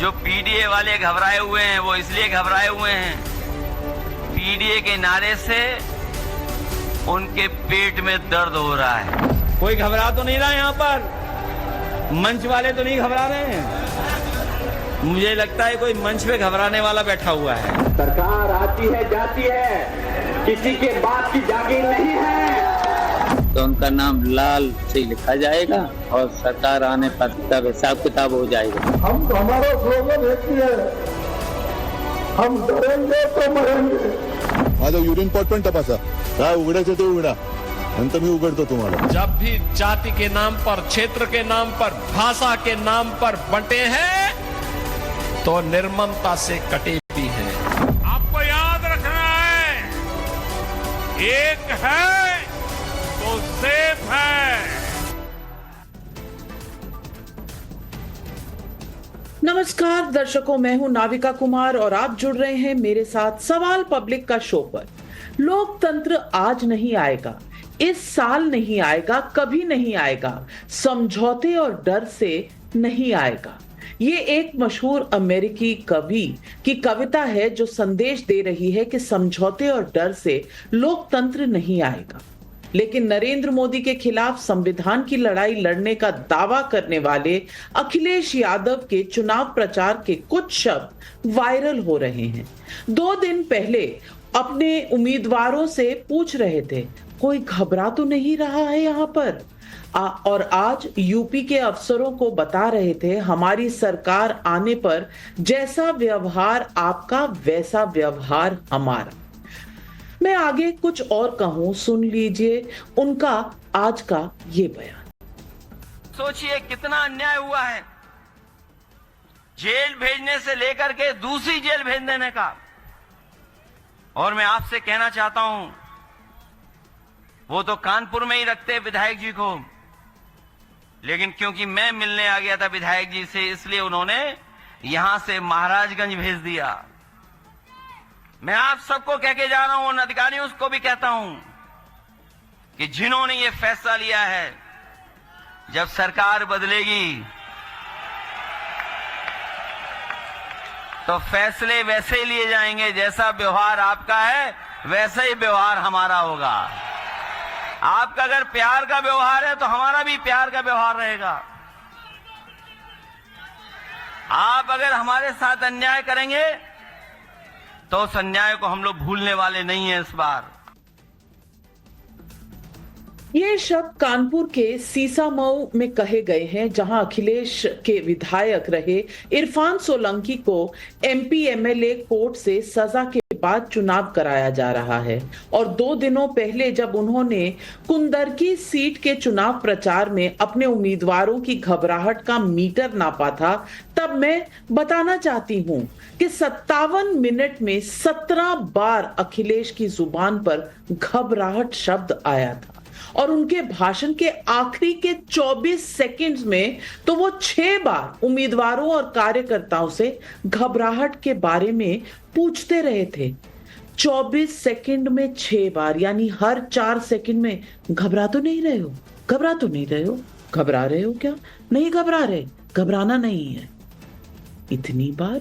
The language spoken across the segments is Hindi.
जो पीडीए वाले घबराए हुए हैं वो इसलिए घबराए हुए हैं, पीडीए के नारे से उनके पेट में दर्द हो रहा है। कोई घबरा तो नहीं रहा यहाँ पर, मंच वाले तो नहीं घबरा रहे हैं। मुझे लगता है कोई मंच पे घबराने वाला बैठा हुआ है। सरकार आती है जाती है, किसी के बाप की जागीर नहीं है। तो उनका नाम लाल से लिखा जाएगा और सरकार आने पर तब हिसाब किताब हो जाएगा। हम तो हमारा स्लोगन एक ही है, हम डरेंगे तो मरेंगे। माझा युरिन पॉट पण तपासा, काय उघडायचं ते उघडा, नंतर मी उघडतो तुम्हाला। जब भी जाति के नाम पर, क्षेत्र के नाम पर, भाषा के नाम पर बंटे हैं तो निर्ममता से कटे भी हैं। आपको याद रखना है, एक है तो सेफ है। नमस्कार दर्शकों, मैं हूं नाविका कुमार और आप जुड़ रहे हैं मेरे साथ सवाल पब्लिक का शो पर। लोकतंत्र आज नहीं आएगा, इस साल नहीं आएगा, कभी नहीं आएगा, समझौते और डर से नहीं आएगा। ये एक मशहूर अमेरिकी कवि की कविता है जो संदेश दे रही है कि समझौते और डर से लोकतंत्र नहीं आएगा। लेकिन नरेंद्र मोदी के खिलाफ संविधान की लड़ाई लड़ने का दावा करने वाले अखिलेश यादव के चुनाव प्रचार के कुछ शब्द वायरल हो रहे हैं। 2 दिन पहले अपने उम्मीदवारों से पूछ रहे थे, कोई घबरा तो नहीं रहा है यहाँ पर? और आज यूपी के अफसरों को बता रहे थे, हमारी सरकार आने पर जैसा व्यवहार आपका वैसा व्यवहार हमारा। मैं आगे कुछ और कहूं, सुन लीजिए उनका आज का ये बयान। सोचिए कितना अन्याय हुआ है, जेल भेजने से लेकर के दूसरी जेल भेज देने का। और मैं आपसे कहना चाहता हूं, वो तो कानपुर में ही रखते विधायक जी को, लेकिन क्योंकि मैं मिलने आ गया था विधायक जी से, इसलिए उन्होंने यहां से महाराजगंज भेज दिया। मैं आप सबको कह के जा रहा हूं, उन अधिकारियों को भी कहता हूं कि जिन्होंने ये फैसला लिया है, जब सरकार बदलेगी तो फैसले वैसे ही लिए जाएंगे, जैसा व्यवहार आपका है वैसा ही व्यवहार हमारा होगा। आपका अगर प्यार का व्यवहार है तो हमारा भी प्यार का व्यवहार रहेगा। आप अगर हमारे साथ अन्याय करेंगे तो उस अन्याय को हम लोग भूलने वाले नहीं हैं इस बार। ये शब्द कानपुर के सीसामऊ में कहे गए हैं, जहां अखिलेश के विधायक रहे इरफान सोलंकी को एमपी एमएलए कोर्ट से सजा के बाद चुनाव कराया जा रहा है। और 2 दिनों पहले जब उन्होंने कुंदरकी सीट के चुनाव प्रचार में अपने उम्मीदवारों की घबराहट का मीटर नापा था, तब मैं बताना चाहती हूं कि 57 मिनट में 17 बार अखिलेश की जुबान पर घबराहट शब्द आया था। और उनके भाषण के आखिरी के 24 सेकंड्स में तो वो 6 बार उम्मीदवारों और कार्यकर्ताओं से घबराहट के बारे में पूछते रहे थे। 24 सेकंड में 6 बार, यानी हर 4 सेकंड में घबरा तो नहीं रहे हो, घबरा तो नहीं रहे हो, घबरा रहे हो क्या? नहीं घबरा रहे, घबराना नहीं है। इतनी बार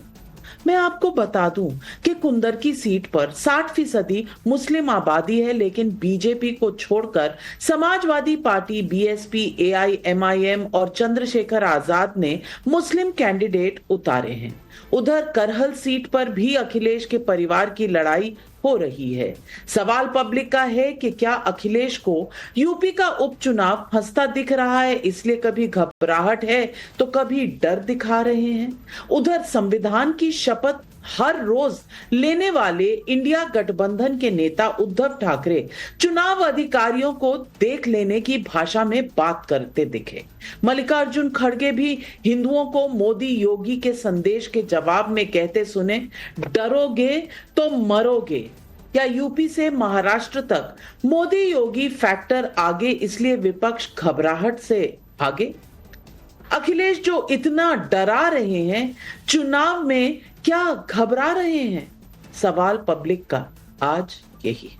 मैं आपको बता दूं कि कुंदरकी सीट पर 60% मुस्लिम आबादी है, लेकिन बीजेपी को छोड़कर समाजवादी पार्टी, बीएसपी, एआईएमआईएम और चंद्रशेखर आजाद ने मुस्लिम कैंडिडेट उतारे हैं। उधर करहल सीट पर भी अखिलेश के परिवार की लड़ाई हो रही है। सवाल पब्लिक का है कि क्या अखिलेश को यूपी का उपचुनाव फंसता दिख रहा है, इसलिए कभी घबराहट है तो कभी डर दिखा रहे हैं। उधर संविधान की शपथ हर रोज लेने वाले इंडिया गठबंधन के नेता उद्धव ठाकरे चुनाव अधिकारियों को देख लेने की भाषा में बात करते दिखे। मल्लिकार्जुन खड़गे भी हिंदुओं को मोदी योगी के संदेश के जवाब में कहते सुने, डरोगे तो मरोगे। क्या यूपी से महाराष्ट्र तक मोदी योगी फैक्टर आगे, इसलिए विपक्ष घबराहट से भागे? अखिलेश जो इतना डरा रहे हैं, चुनाव में क्या घबरा रहे हैं? सवाल पब्लिक का आज यही है।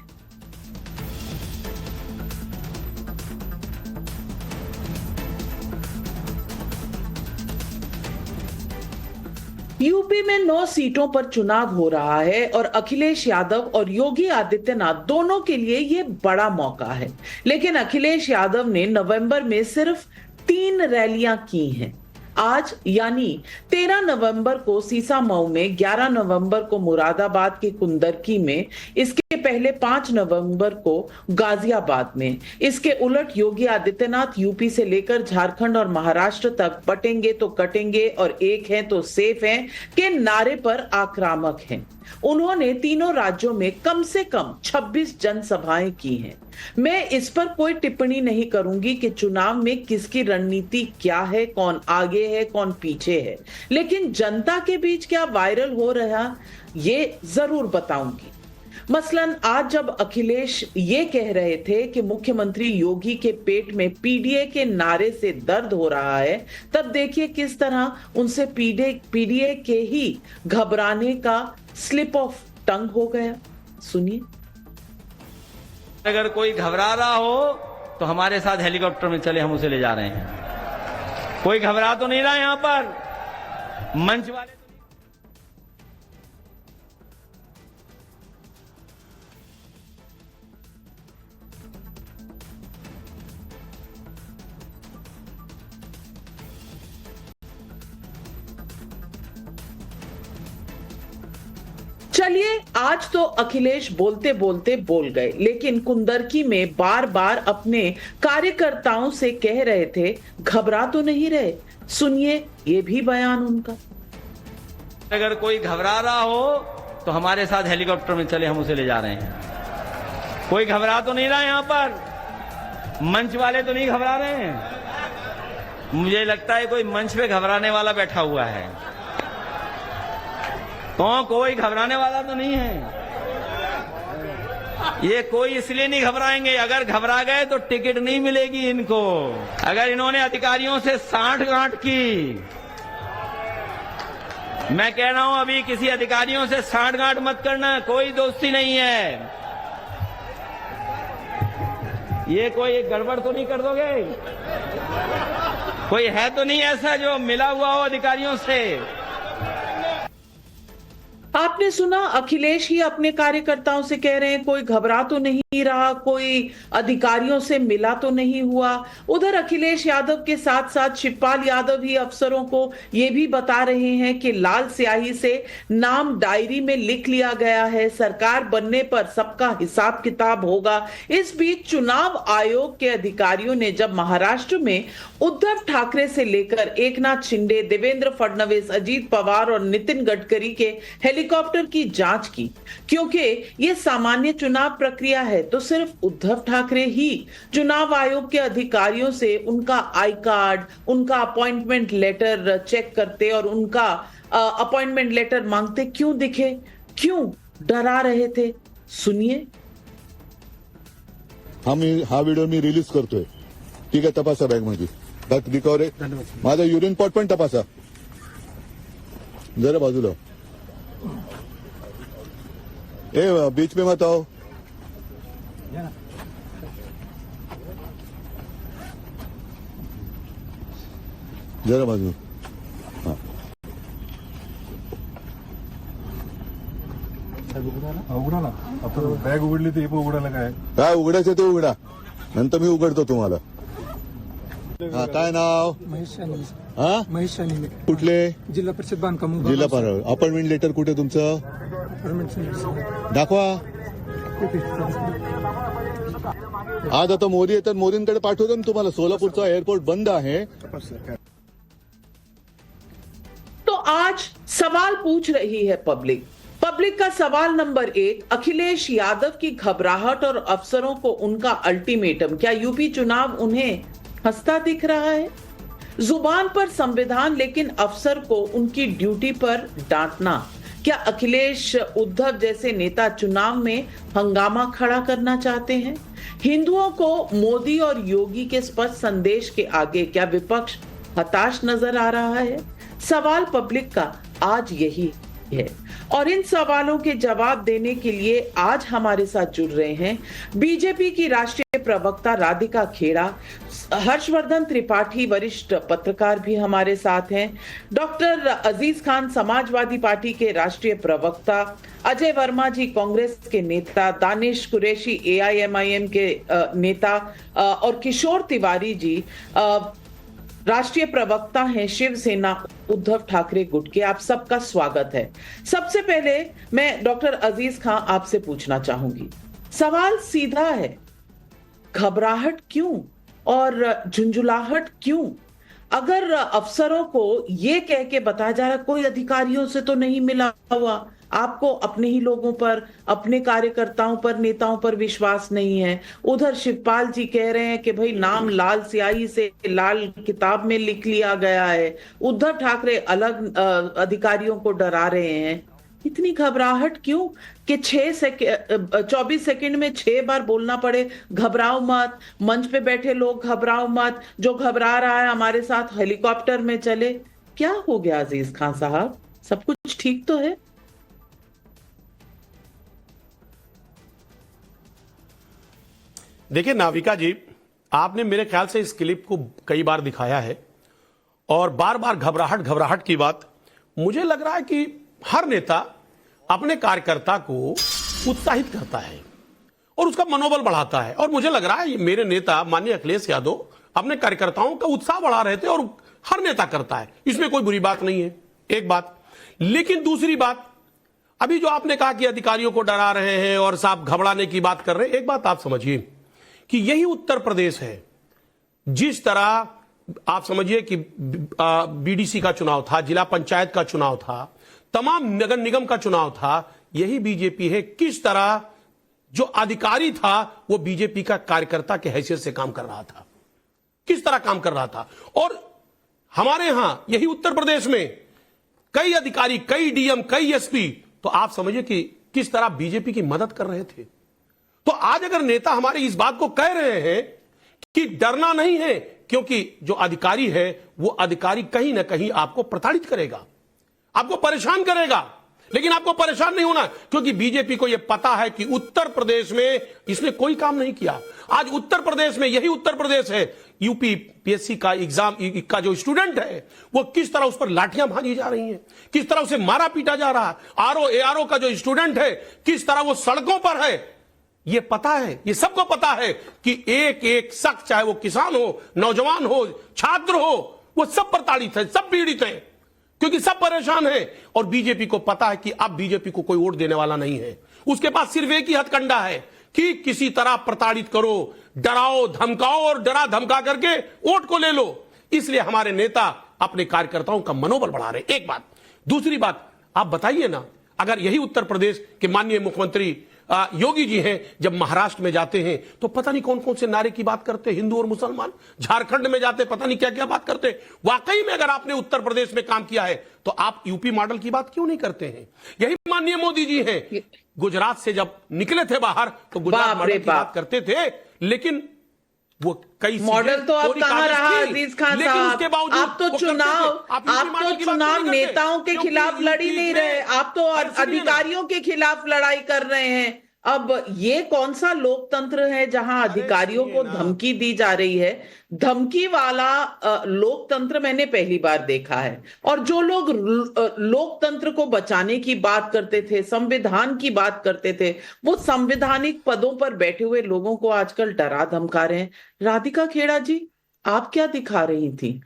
यूपी में 9 सीटों पर चुनाव हो रहा है और अखिलेश यादव और योगी आदित्यनाथ दोनों के लिए ये बड़ा मौका है। लेकिन अखिलेश यादव ने नवंबर में सिर्फ 3 रैलियां की हैं। आज यानी 13 नवंबर को सीसामऊ में, 11 नवंबर को मुरादाबाद के कुंदरकी में, इसके पहले 5 नवंबर को गाजियाबाद में। इसके उलट योगी आदित्यनाथ यूपी से लेकर झारखंड और महाराष्ट्र तक बटेंगे तो कटेंगे और एक है तो सेफ है के नारे पर आक्रामक हैं। उन्होंने तीनों राज्यों में कम से कम 26 जनसभाएं की हैं। मैं इस पर कोई टिप्पणी नहीं करूंगी कि चुनाव में किसकी रणनीति क्या है, कौन आगे है, कौन पीछे है, लेकिन जनता के बीच क्या वायरल हो रहा ये जरूर बताऊंगी। मसलन आज जब अखिलेश ये कह रहे थे कि मुख्यमंत्री योगी के पेट में पीडीए के नारे से दर्द हो रहा है, तब देखिए किस तरह उनसे पीडीए के ही घबराने का स्लिप ऑफ टंग हो गया। सुनिए। अगर कोई घबरा रहा हो तो हमारे साथ हेलीकॉप्टर में चले, हम उसे ले जा रहे हैं। कोई घबरा तो नहीं रहा यहां पर, मंच वाले। चलिए, आज तो अखिलेश बोलते बोलते बोल गए, लेकिन कुंदरकी में बार बार अपने कार्यकर्ताओं से कह रहे थे, घबरा तो नहीं रहे। सुनिए ये भी बयान उनका। अगर कोई घबरा रहा हो तो हमारे साथ हेलीकॉप्टर में चले, हम उसे ले जा रहे हैं। कोई घबरा तो नहीं रहा यहां पर, मंच वाले तो नहीं घबरा रहे हैं। मुझे लगता है कोई मंच पे घबराने वाला बैठा हुआ है। तो कोई घबराने वाला तो नहीं है। ये कोई इसलिए नहीं घबराएंगे, अगर घबरा गए तो टिकट नहीं मिलेगी इनको। अगर इन्होंने अधिकारियों से सांठ-गांठ की, मैं कह रहा हूं अभी किसी अधिकारियों से सांठ-गांठ मत करना, कोई दोस्ती नहीं है। ये कोई गड़बड़ तो नहीं कर दोगे? कोई है तो नहीं ऐसा जो मिला हुआ हो अधिकारियों से? आपने सुना, अखिलेश ही अपने कार्यकर्ताओं से कह रहे हैं कोई घबरा तो नहीं रहा, कोई अधिकारियों से मिला तो नहीं हुआ। उधर अखिलेश यादव के साथ साथ शिवपाल यादव ही अफसरों को यह भी बता रहे हैं कि लाल स्याही से नाम डायरी में लिख लिया गया है, सरकार बनने पर सबका हिसाब किताब होगा। इस बीच चुनाव आयोग के अधिकारियों ने जब महाराष्ट्र में उद्धव ठाकरे से लेकर एकनाथ शिंदे, देवेंद्र फडणवीस, अजीत पवार और नितिन गडकरी के हेलीकॉप्टर की जांच की, क्योंकि यह सामान्य चुनाव प्रक्रिया है, तो सिर्फ उद्धव ठाकरे ही चुनाव आयोग के अधिकारियों से उनका आई कार्ड, उनका अपॉइंटमेंट लेटर चेक करते और उनका अपॉइंटमेंट लेटर मांगते क्यों दिखे? क्यों डरा रहे थे? सुनिए। हम हा व्हिडिओ मी रिलीज करतोय, ठीक आहे? तपासा बॅग मध्ये रिकव्हरी, माझा युरिन पॉट पण तपासा जरा बाजूला। ए बीच में मत आओ। जरा बाजू। हाँ, उघडा ना, आपण बॅग उघडली तर उघडायला काय उघडायचं ते उघडा, नंतर मी उघडतो तुम्हाला। हा, काय नाव? हा, महेश शालिनी, कुठले? जिल्हा परिषद बांधकाम, जिल्हा परिषद। अपॉइंटमेंट लेटर कुठे तुमचं? दाखवा। आज आता मोदी येतात, मोदींकडे पाठवतो ना तुम्हाला। सोलापूरचा एअरपोर्ट बंद आहे। तो आज सवाल पूछ रही है पब्लिक का सवाल नंबर 1, अखिलेश यादव की घबराहट और अफसरों को उनका अल्टीमेटम, क्या यूपी चुनाव उन्हें हंसता दिख रहा है? जुबान पर संविधान लेकिन अफसर को उनकी ड्यूटी पर डांटना। क्या अखिलेश उद्धव जैसे नेता चुनाव में हंगामा खड़ा करना चाहते हैं? हिंदुओं को मोदी और योगी के स्पष्ट संदेश के आगे क्या विपक्ष हताश नजर आ रहा है? सवाल पब्लिक का आज यही है, और इन सवालों के जवाब देने के लिए आज हमारे साथ जुड़ रहे हैं बीजेपी की राष्ट्रीय प्रवक्ता राधिका खेड़ा, हर्षवर्धन त्रिपाठी वरिष्ठ पत्रकार भी हमारे साथ हैं, डॉक्टर अजीज खान समाजवादी पार्टी के राष्ट्रीय प्रवक्ता, अजय वर्मा जी कांग्रेस के नेता, दानिश कुरैशी AIMIM के नेता और किशोर तिवारी जी राष्ट्रीय प्रवक्ता हैं शिवसेना उद्धव ठाकरे गुट के। आप सबका स्वागत है। सबसे पहले मैं डॉक्टर अजीज खान आपसे पूछना चाहूंगी, सवाल सीधा है, घबराहट क्यों और झुंझुलाहट क्यों? अगर अफसरों को यह कह के बताया जा रहा कोई अधिकारियों से तो नहीं मिला हुआ, आपको अपने ही लोगों पर, अपने कार्यकर्ताओं पर, नेताओं पर विश्वास नहीं है, उधर शिवपाल जी कह रहे हैं कि भाई नाम लाल स्याही से लाल किताब में लिख लिया गया है, उद्धव ठाकरे अलग अधिकारियों को डरा रहे हैं, इतनी घबराहट क्यों कि 24 सेकंड में 6 बार बोलना पड़े घबराओ मत, मंच पे बैठे लोग घबराओ मत, जो घबरा रहा है हमारे साथ हेलीकॉप्टर में चले? क्या हो गया अजीज खान साहब, सब कुछ ठीक तो है? देखिए नाविका जी, आपने मेरे ख्याल से इस क्लिप को कई बार दिखाया है और बार बार घबराहट की बात, मुझे लग रहा है कि हर नेता अपने कार्यकर्ता को उत्साहित करता है और उसका मनोबल बढ़ाता है, और मुझे लग रहा है मेरे नेता माननीय अखिलेश यादव अपने कार्यकर्ताओं का उत्साह बढ़ा रहे थे और हर नेता करता है, इसमें कोई बुरी बात नहीं है, एक बात। लेकिन दूसरी बात, अभी जो आपने कहा कि अधिकारियों को डरा रहे हैं और साहब घबराने की बात कर रहे हैं, एक बात आप समझिए कि यही उत्तर प्रदेश है, जिस तरह आप समझिए कि BDC का चुनाव था, जिला पंचायत का चुनाव था, तमाम नगर निगम का चुनाव था, यही बीजेपी है। किस तरह जो अधिकारी था वो बीजेपी का कार्यकर्ता के हैसियत से काम कर रहा था, किस तरह काम कर रहा था। और हमारे यहां यही उत्तर प्रदेश में कई अधिकारी, कई DM, कई SP, तो आप समझिए कि किस तरह बीजेपी की मदद कर रहे थे। तो आज अगर नेता हमारे इस बात को कह रहे हैं कि डरना नहीं है, क्योंकि जो अधिकारी है वो अधिकारी कहीं ना कहीं आपको प्रताड़ित करेगा, आपको परेशान करेगा, लेकिन आपको परेशान नहीं होना, क्योंकि बीजेपी को यह पता है कि उत्तर प्रदेश में इसने कोई काम नहीं किया। आज उत्तर प्रदेश में, यही उत्तर प्रदेश है, UP PSC का एग्जाम का जो स्टूडेंट है वो किस तरह उस पर लाठियां भाजी जा रही हैं, किस तरह उसे मारा पीटा जा रहा है। RO ARO का जो स्टूडेंट है किस तरह वो सड़कों पर है, ये पता है, ये सबको पता है कि एक एक शख्स, चाहे वो किसान हो, नौजवान हो, छात्र हो, वो सब प्रताड़ित है, सब पीड़ित है, क्योंकि सब परेशान है। और बीजेपी को पता है कि अब बीजेपी को कोई वोट देने वाला नहीं है, उसके पास सिर्फ एक ही हथकंडा है कि किसी तरह प्रताड़ित करो, डराओ धमकाओ और डरा धमका करके वोट को ले लो। इसलिए हमारे नेता अपने कार्यकर्ताओं का मनोबल बढ़ा रहे, एक बात। दूसरी बात, आप बताइए ना, अगर यही उत्तर प्रदेश के माननीय मुख्यमंत्री योगी जी हैं, जब महाराष्ट्र में जाते हैं तो पता नहीं कौन कौन से नारे की बात करते, हिंदू और मुसलमान, झारखंड में जाते पता नहीं क्या क्या बात करते। वाकई में अगर आपने उत्तर प्रदेश में काम किया है तो आप UP मॉडल की बात क्यों नहीं करते हैं? यही माननीय मोदी जी हैं, गुजरात से जब निकले थे बाहर तो गुजरात मॉडल की बात करते थे, लेकिन वो कई मॉडल तो अब कहां रहा अजीज खान साहब? आप तो चुनाव नेताओं के खिलाफ लड़ ही नहीं रहे, आप तो अधिकारियों के खिलाफ लड़ाई कर रहे हैं। अब ये कौन सा लोकतंत्र है जहां अधिकारियों को धमकी दी जा रही है? धमकी वाला लोकतंत्र मैंने पहली बार देखा है। और जो लोग लोकतंत्र को बचाने की बात करते थे, संविधान की बात करते थे, वो संवैधानिक पदों पर बैठे हुए लोगों को आजकल डरा धमका रहे हैं। राधिका खेड़ा जी, आप क्या दिखा रही थी?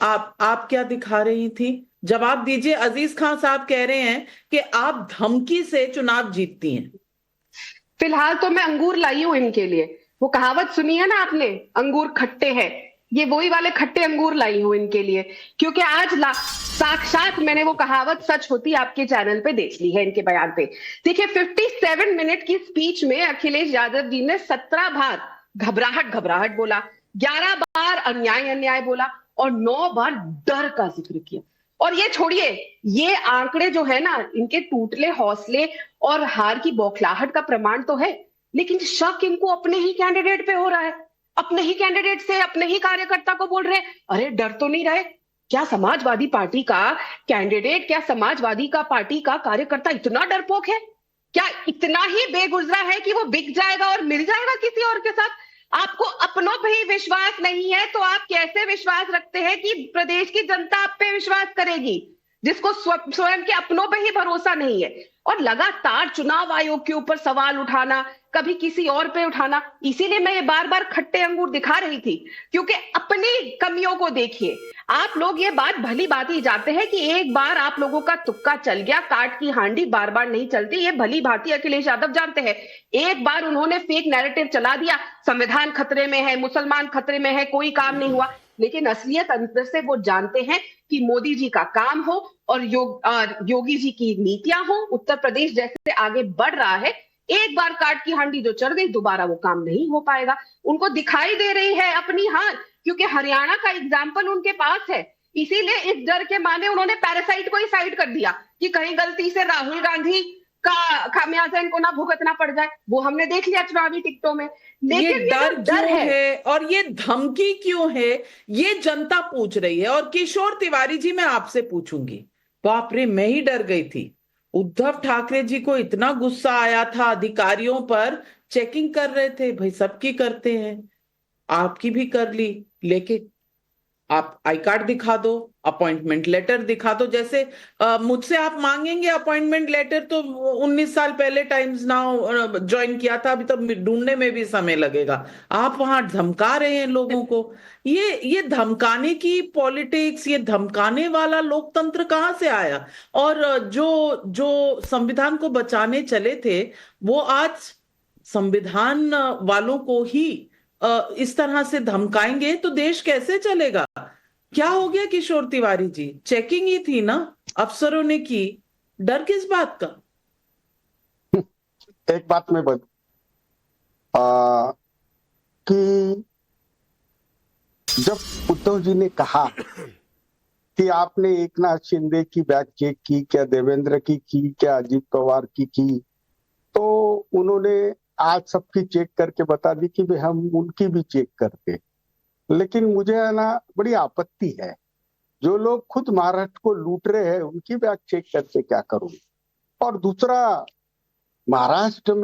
आप क्या दिखा रही थी? जवाब दीजिए। अजीज खान साहब कह रहे हैं कि आप धमकी से चुनाव जीतती हैं। फिलहाल तो मैं अंगूर लाई हूं इनके लिए। वो कहावत सुनी है ना आपने, अंगूर खट्टे हैं, ये वही वाले खट्टे अंगूर लाई हूं इनके लिए, क्योंकि आज साक्षात मैंने वो कहावत सच होती आपके चैनल पे देख ली है इनके बयान पे। देखिए 57 मिनट की स्पीच में अखिलेश यादव जी ने 17 बार घबराहट बोला, 11 बार अन्याय बोला और 9 बार डर का जिक्र किया। और ये छोड़िए, ये आंकड़े जो है ना, इनके टूटले हौसले और हार की बौखलाहट का प्रमाण तो है, लेकिन शक इनको अपने ही कैंडिडेट पे हो रहा है। अपने ही कैंडिडेट से अपने ही कार्यकर्ता को बोल रहे, अरे डर तो नहीं रहे? क्या समाजवादी पार्टी का कैंडिडेट, क्या समाजवादी का पार्टी का कार्यकर्ता इतना डरपोक है? क्या इतना ही बेगुजरा है कि वो बिक जाएगा और मिल जाएगा किसी और के साथ? आपको अपनों पे ही विश्वास नहीं है तो आप कैसे विश्वास रखते हैं कि प्रदेश की जनता आप पे विश्वास करेगी, जिसको स्वयं के अपनों पे ही भरोसा नहीं है? और लगातार चुनाव आयोग के ऊपर सवाल उठाना, कभी किसी और पे उठाना, इसीलिए मैं ये बार बार खट्टे अंगूर दिखा रही थी, क्योंकि अपनी कमियों को देखिए। आप लोग ये बात भली भांति जानते हैं कि एक बार आप लोगों का तुक्का चल गया, काट की हांडी बार बार नहीं चलती, ये भली भांति अखिलेश यादव जानते हैं। एक बार उन्होंने फेक नैरेटिव चला दिया, संविधान खतरे में है, मुसलमान खतरे में है, कोई काम नहीं हुआ। लेकिन असलियत अंदर से वो जानते हैं कि मोदी जी का काम हो और योगी जी की नीतियां हो, उत्तर प्रदेश जैसे आगे बढ़ रहा है, एक बार काट की हांडी जो चढ़ गई दोबारा वो काम नहीं हो पाएगा। उनको दिखाई दे रही है अपनी हार, क्योंकि हरियाणा का एग्जाम्पल उनके पास है। इसीलिए इस डर के माने उन्होंने पैरासाइट को ही साइड कर दिया कि कहीं गलती से राहुल गांधी का खामियाजा इनको ना भुगतना पड़ जाए। वो हमने देख लिया चुनावी टिकटों में। लेकिन ये डर क्यों है और ये धमकी क्यों है, ये जनता पूछ रही है। और किशोर तिवारी जी, मैं आपसे पूछूंगी, बाप रे, मैं ही डर गई थी। उद्धव ठाकरे जी को इतना गुस्सा आया था, अधिकारियों पर चेकिंग कर रहे थे, भाई सबकी करते हैं, आपकी भी कर ली, लेकिन आप आई कार्ड दिखा दो, अपॉइंटमेंट लेटर दिखा दो। जैसे मुझसे आप मांगेंगे अपॉइंटमेंट लेटर, तो 19 साल पहले टाइम्स नाउ ज्वाइन किया था, अभी तो ढूंढने में भी समय लगेगा। आप वहां धमका रहे हैं लोगों को। ये धमकाने की पॉलिटिक्स, ये धमकाने वाला लोकतंत्र कहाँ से आया? और जो संविधान को बचाने चले थे, वो आज संविधान वालों को ही इस तरह से धमकाएंगे तो देश कैसे चलेगा? क्या हो गया किशोर तिवारी जी? चेकिंग ही थी ना, अफसरों ने की, डर किस बात का? एक बात मैं कि जब उद्धव जी ने कहा कि आपने एकनाथ शिंदे की बैग चेक की क्या, देवेंद्र की क्या, अजीत पवार की, तो उन्होंने आज सबकी चेक करके बता दी कि भाई हम उनकी भी चेक करते। लेकिन मुझे है ना बड़ी आपत्ति है, जो लोग खुद महाराष्ट्र को लूट रहे हैं उनकी बैग चेक करके क्या करूं। और दूसरा, महाराष्ट्र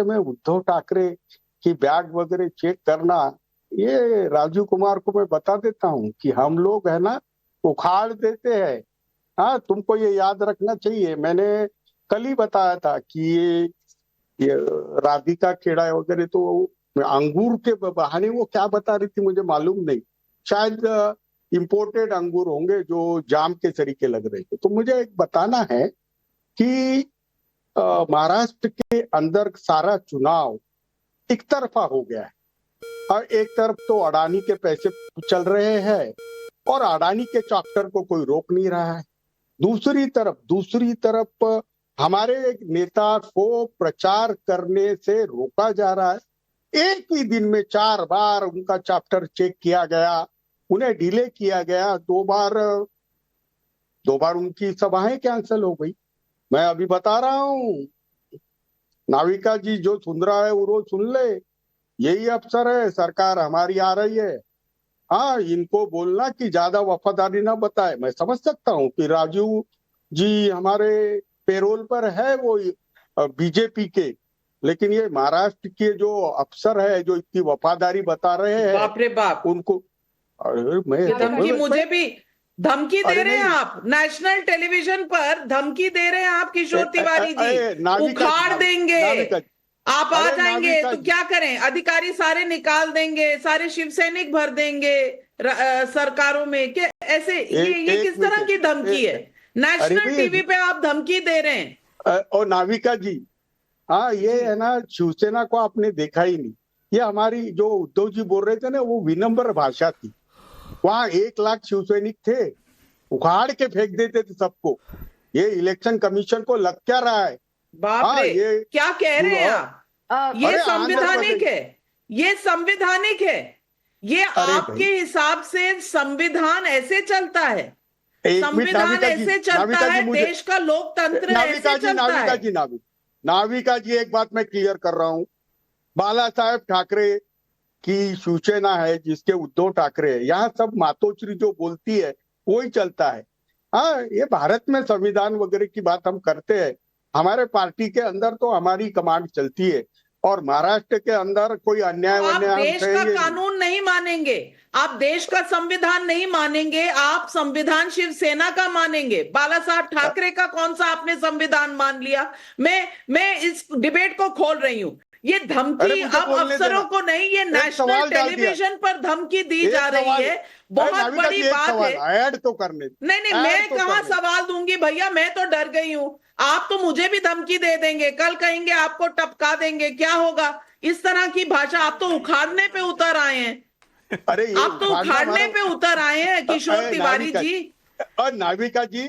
में उद्धव ठाकरे की बैग वगैरह चेक करना, ये राजीव कुमार को मैं बता देता हूं कि हम लोग है ना उखाड़ देते हैं। हाँ, तुमको ये याद रखना चाहिए। मैंने कल ही बताया था कि ये राधिका खेड़ा वगैरह तो अंगूर के बहाने वो क्या बता रही थी मुझे मालूम नहीं, शायद इंपोर्टेड अंगूर होंगे जो जाम के तरीके लग रहे थे। तो मुझे एक बताना है कि महाराष्ट्र के अंदर सारा चुनाव एक तरफा हो गया है, और एक तरफ तो अडानी के पैसे चल रहे हैं और अडानी के चैप्टर को कोई रोक नहीं रहा है। दूसरी तरफ हमारे एक नेता को प्रचार करने से रोका जा रहा है। एक ही दिन में 4 बार उनका चैप्टर चेक किया गया, उन्हें डिले किया गया, 2 बार उनकी सभाएं कैंसिल हो गई। मैं अभी बता रहा हूं, नाविका जी जो सुन रहा है वो रोज सुन ले, यही अफसर है, सरकार हमारी आ रही है। हाँ, इनको बोलना कि ज्यादा वफादारी ना बताए। मैं समझ सकता हूँ कि राजू जी हमारे पेरोल पर है वो बीजेपी के, लेकिन ये महाराष्ट्र के जो अफसर है जो इतनी वफादारी बता रहे हैं, बाप रे बाप, उनको धमकी मुझे भी धमकी दे रहे हैं आप, नेशनल टेलीविजन पर धमकी दे रहे हैं आप किशोर तिवारी जी, उखाड़ देंगे, आप आ जाएंगे तो क्या करें? अधिकारी सारे निकाल देंगे, सारे शिव सैनिक भर देंगे सरकारों में, क्या ऐसे? ये किस तरह की धमकी है? नेशनल टीवी पे आप धमकी दे रहे हैं। और नाविका जी, हाँ, ये है ना, शिवसेना को आपने देखा ही नहीं। ये हमारी जो उद्धव जी बोल रहे थे ना, वो विनम्र भाषा थी। वहां 1 लाख शिवसैनिक थे, उखाड़ के फेंक देते थे सबको। ये इलेक्शन कमीशन को लग क्या रहा है? बाप रे, ये क्या कह रहे हैं आप? ये संवैधानिक है, ये संवैधानिक है, ये आपके हिसाब से संविधान ऐसे चलता है? संविधान ऐसे चलता है, देश का लोकतंत्र ऐसे चलता है? नाविका जी, एक बात मैं क्लियर कर रहा हूँ, बाला साहेब ठाकरे की शिवसेना है जिसके उद्धव ठाकरे है, यहाँ सब मातोश्री जो बोलती है वही चलता है। हाँ, ये भारत में संविधान वगैरह की बात हम करते हैं, हमारे पार्टी के अंदर तो हमारी कमांड चलती है, और महाराष्ट्र के अंदर कोई अन्याय तो आप अन्याय देश का कानून नहीं मानेंगे, आप देश का संविधान नहीं मानेंगे, आप संविधान शिवसेना का मानेंगे। बाला साहब ठाकरे का कौन सा आपने संविधान मान लिया? मैं इस डिबेट को खोल रही हूं। ये धमकी अब अफसरों को नहीं, ये नेशनल टेलीविजन पर धमकी दी जा रही है। बहुत बड़ी बात है। ऐड तो करने नहीं, मैं कहां सवाल दूंगी भैया, मैं तो डर गई हूं। आप तो मुझे भी धमकी दे देंगे, कल कहेंगे आपको टपका देंगे, क्या होगा? इस तरह की भाषा, आप तो उखाड़ने पे उतर आए हैं। अरे आप तो उखाड़ने पे उतर आए हैं किशोर तिवारी जी। और नाविका जी,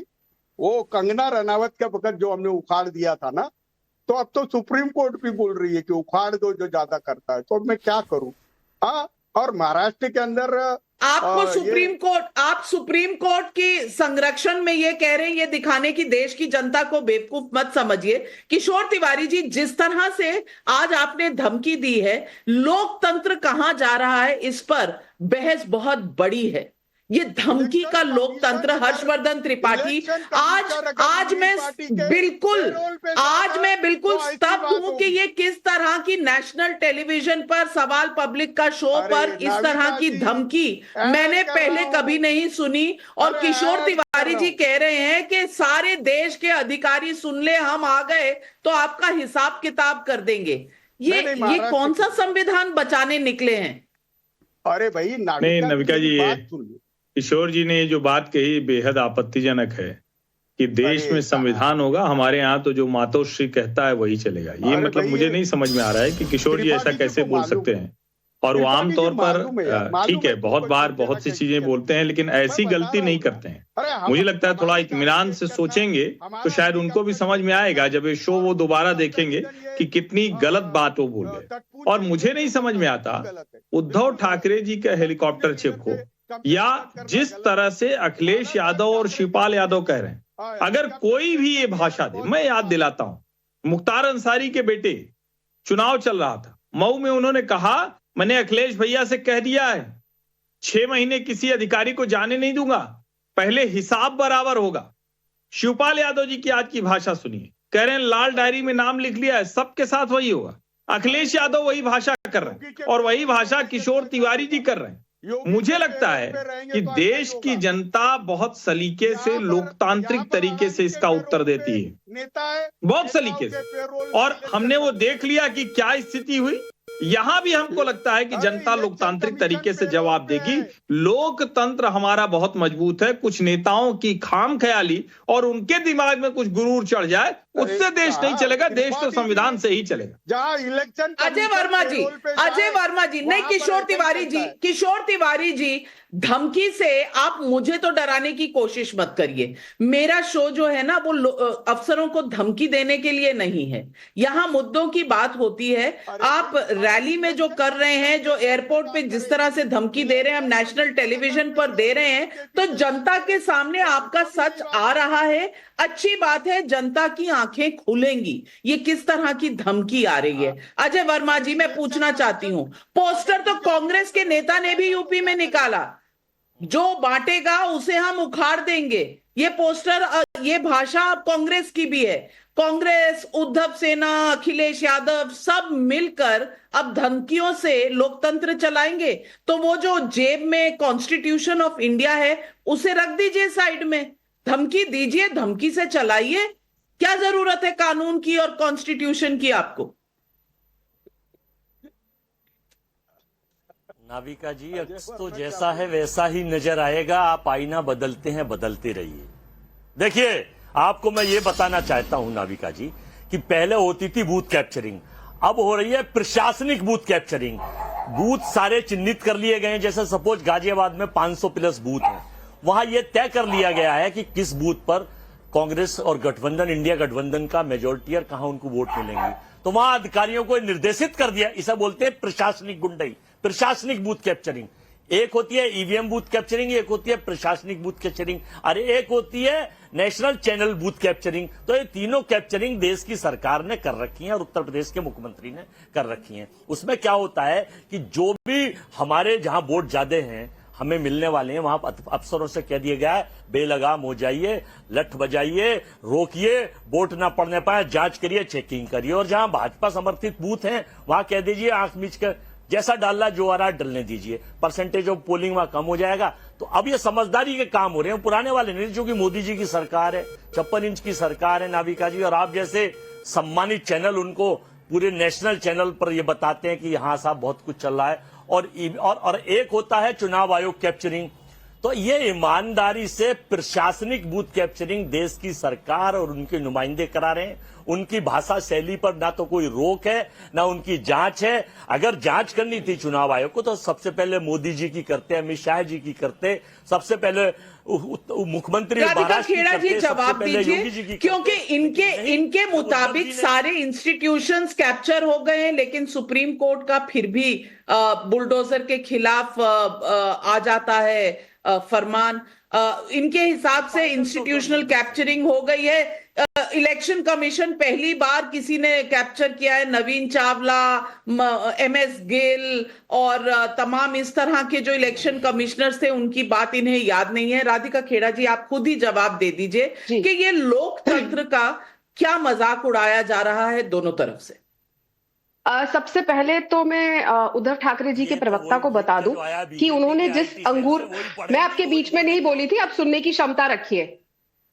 वो कंगना रनावत के वक्त जो हमने उखाड़ दिया था ना, तो अब तो सुप्रीम कोर्ट भी बोल रही है कि उखाड़ दो जो ज्यादा करता है, तो अब मैं क्या करूं? हाँ, और महाराष्ट्र के अंदर आपको सुप्रीम कोर्ट की संरक्षण में ये कह रहे हैं, ये दिखाने की देश की जनता को बेवकूफ मत समझिए। किशोर तिवारी जी, जिस तरह से आज आपने धमकी दी है, लोकतंत्र कहां जा रहा है, इस पर बहस बहुत बड़ी है। ये धमकी का लोकतंत्र, हर्षवर्धन त्रिपाठी, आज मैं बिल्कुल स्तब्ध हूं कि ये किस तरह की नेशनल टेलीविजन पर सवाल पब्लिक का शो पर इस तरह की धमकी मैंने पहले कभी नहीं सुनी। और किशोर तिवारी जी कह रहे हैं कि सारे देश के अधिकारी सुन ले, हम आ गए तो आपका हिसाब किताब कर देंगे। ये कौन सा संविधान बचाने निकले हैं? अरे भाई, नहीं नविका जी, किशोर जी ने जो बात कही बेहद आपत्तिजनक है कि देश में संविधान होगा, हमारे यहाँ तो जो मातोश्री कहता है वही चलेगा। ये मतलब मुझे नहीं समझ में आ रहा है कि किशोर जी ऐसा कैसे बोल सकते हैं। और वो आमतौर पर ठीक है, बहुत बार बहुत सी चीजें बोलते हैं, लेकिन ऐसी गलती नहीं करते हैं। मुझे लगता है थोड़ा इत्मीनान से सोचेंगे तो शायद उनको भी समझ में आएगा, जब ये शो वो दोबारा देखेंगे कि कितनी गलत बात वो बोल रहे। और मुझे नहीं समझ में आता उद्धव ठाकरे जी का हेलीकॉप्टर चिप हो, या जिस तरह से अखिलेश यादव और शिवपाल यादव कह रहे हैं, अगर कोई भी ये भाषा दे। मैं याद दिलाता हूं, मुख्तार अंसारी के बेटे, चुनाव चल रहा था मऊ में, उन्होंने कहा मैंने अखिलेश भैया से कह दिया है 6 महीने किसी अधिकारी को जाने नहीं दूंगा, पहले हिसाब बराबर होगा। शिवपाल यादव जी की आज की भाषा सुनिए, कह रहे हैं लाल डायरी में नाम लिख लिया है, सबके साथ वही होगा। अखिलेश यादव वही भाषा कर रहे हैं और वही भाषा किशोर तिवारी जी कर रहे हैं। मुझे लगता है कि देश की जनता बहुत सलीके से, लोकतांत्रिक तरीके से इसका उत्तर देती है, बहुत सलीके से। और हमने वो देख लिया कि क्या स्थिति हुई। यहां भी हमको लगता है कि जनता लोकतांत्रिक तरीके से जवाब देगी। लोकतंत्र हमारा बहुत मजबूत है। कुछ नेताओं की खाम ख्याली और उनके दिमाग में कुछ गुरूर चढ़ जाए, उससे देश नहीं चलेगा। देश तो संविधान से ही चलेगा। जहां इलेक्शन अजय वर्मा जी नहीं, किशोर तिवारी जी, धमकी से आप मुझे तो डराने की कोशिश मत करिए। मेरा शो जो है ना, वो अफसरों को धमकी देने के लिए नहीं है। यहां मुद्दों की बात होती है। आप रैली में जो कर रहे हैं, जो एयरपोर्ट पे जिस तरह से धमकी दे रहे हैं, हम नेशनल टेलीविजन पर दे रहे हैं, तो जनता के सामने आपका सच आ रहा है। अच्छी बात है, जनता की आंखें खुलेंगी। ये किस तरह की धमकी आ रही है? अजय वर्मा जी, मैं पूछना चाहती हूं, पोस्टर तो कांग्रेस के नेता ने भी यूपी में निकाला, जो बांटेगा उसे हम उखाड़ देंगे। ये पोस्टर, ये भाषा कांग्रेस की भी है। कांग्रेस, उद्धव सेना, अखिलेश यादव सब मिलकर अब धमकियों से लोकतंत्र चलाएंगे। तो वो जो जेब में कॉन्स्टिट्यूशन ऑफ इंडिया है, उसे रख दीजिए साइड में, धमकी दीजिए, धमकी से चलाइए। क्या जरूरत है कानून की और कॉन्स्टिट्यूशन की आपको? नाविका जी, अक्स तो जैसा है वैसा ही नजर आएगा। आप आईना बदलते हैं, बदलते रहिए। देखिए, आपको मैं ये बताना चाहता हूं नाविका जी कि पहले होती थी बूथ कैप्चरिंग, अब हो रही है प्रशासनिक बूथ कैप्चरिंग। बूथ सारे चिन्हित कर लिए गए हैं। जैसे सपोज गाजियाबाद में 500 प्लस बूथ हैं, वहां यह तय कर लिया गया है कि किस बूथ पर कांग्रेस और गठबंधन, इंडिया गठबंधन का मेजोरिटी और कहां उनको वोट मिलेंगे। तो वहां अधिकारियों को निर्देशित कर दिया। इसे बोलते हैं प्रशासनिक गुंडाई, प्रशासनिक बूथ कैप्चरिंग। एक होती है ईवीएम बूथ कैप्चरिंग, एक होती है प्रशासनिक बूथ कैप्चरिंग, अरे एक होती है नेशनल चैनल बूथ कैप्चरिंग। तो ये तीनों कैप्चरिंग देश की सरकार ने कर रखी है और उत्तर प्रदेश के मुख्यमंत्री ने कर रखी है। उसमें क्या होता है कि जो भी हमारे जहां वोट ज्यादा हैं हमें मिलने वाले हैं, वहां अफसरों से कह दिया गया है बेलगाम हो जाइए, लठ बजाइए, रोकिए, वोट ना पड़ने पाए, जांच करिए, चेकिंग करिए। और जहां भाजपा समर्थित बूथ हैं वहां कह दीजिए आंख मीच कर जैसा डालना जो आ रहा है डलने दीजिए, परसेंटेज ऑफ पोलिंग वहां कम हो जाएगा। तो अब ये समझदारी के काम हो रहे हैं, पुराने वाले नहीं, जो कि मोदी जी की सरकार है, 56 इंच की सरकार है नाविका जी, और आप जैसे सम्मानित चैनल उनको पूरे नेशनल चैनल पर ये बताते हैं कि हाँ साहब बहुत कुछ चल रहा है। और एक होता है चुनाव आयोग कैप्चरिंग, तो ये ईमानदारी से प्रशासनिक बूथ कैप्चरिंग देश की सरकार और उनके नुमाइंदे करा रहे हैं। उनकी भाषा शैली पर ना तो कोई रोक है ना उनकी जांच है। अगर जांच करनी थी चुनाव आयोग को तो सबसे पहले मोदी जी की करते, अमित शाह जी की करते, सबसे पहले मुख्यमंत्री राधिका खेड़ा जी जवाब दीजिए, क्योंकि इनके मुताबिक सारे इंस्टीट्यूशंस कैप्चर हो गए हैं, लेकिन सुप्रीम कोर्ट का फिर भी बुलडोजर के खिलाफ आ जाता है फरमान। इनके हिसाब से इंस्टीट्यूशनल कैप्चरिंग हो गई है। इलेक्शन कमीशन पहली बार किसी ने कैप्चर किया है, नवीन चावला, MS गेल और तमाम इस तरह के जो इलेक्शन कमिश्नर्स थे उनकी बात इन्हें याद नहीं है। राधिका खेड़ा जी आप खुद ही जवाब दे दीजिए कि ये लोकतंत्र का क्या मजाक उड़ाया जा रहा है दोनों तरफ से। सबसे पहले तो मैं उद्धव ठाकरे जी के प्रवक्ता को बता दूं कि उन्होंने जिस अंगूर, मैं आपके बीच में नहीं बोली थी, आप सुनने की क्षमता रखिए।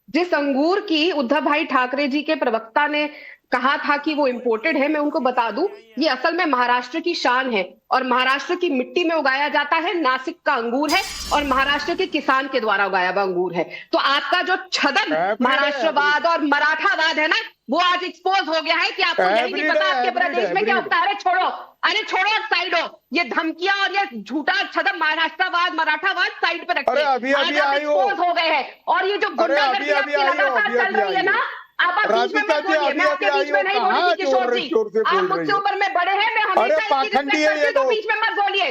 जिस अंगूर की उद्धव भाई ठाकरे जी के प्रवक्ता ने कहा था कि वो इंपोर्टेड है, मैं उनको बता दूं ये असल में महाराष्ट्र की शान है और महाराष्ट्र की मिट्टी में उगाया जाता है, नासिक का अंगूर है और महाराष्ट्र के किसान के द्वारा उगाया हुआ अंगूर है। तो आपका जो छदम महाराष्ट्रवाद और मराठावाद है ना, वो आज एक्सपोज हो गया है कि आपको यही नहीं पता आपके प्रदेश में क्या होता है। अरे छोड़ो साइड हो, ये धमकियां और ये झूठा छदम महाराष्ट्रवाद मराठावाद साइड पे रखते हैं। आज आप एक्सपोज हो गए हैं और ये जो गुंडागर्दी आपकी लगातार चल रही है ना, आप बीच में मत बोलिए, मैं आपके बीच में नहीं बोली थी किशोर जी, आप मुझसे ऊपर में बड़े हैं, मैं हमेशा इसकी रिस्पेक्ट करती हूं, तो बीच में मत बोलिए।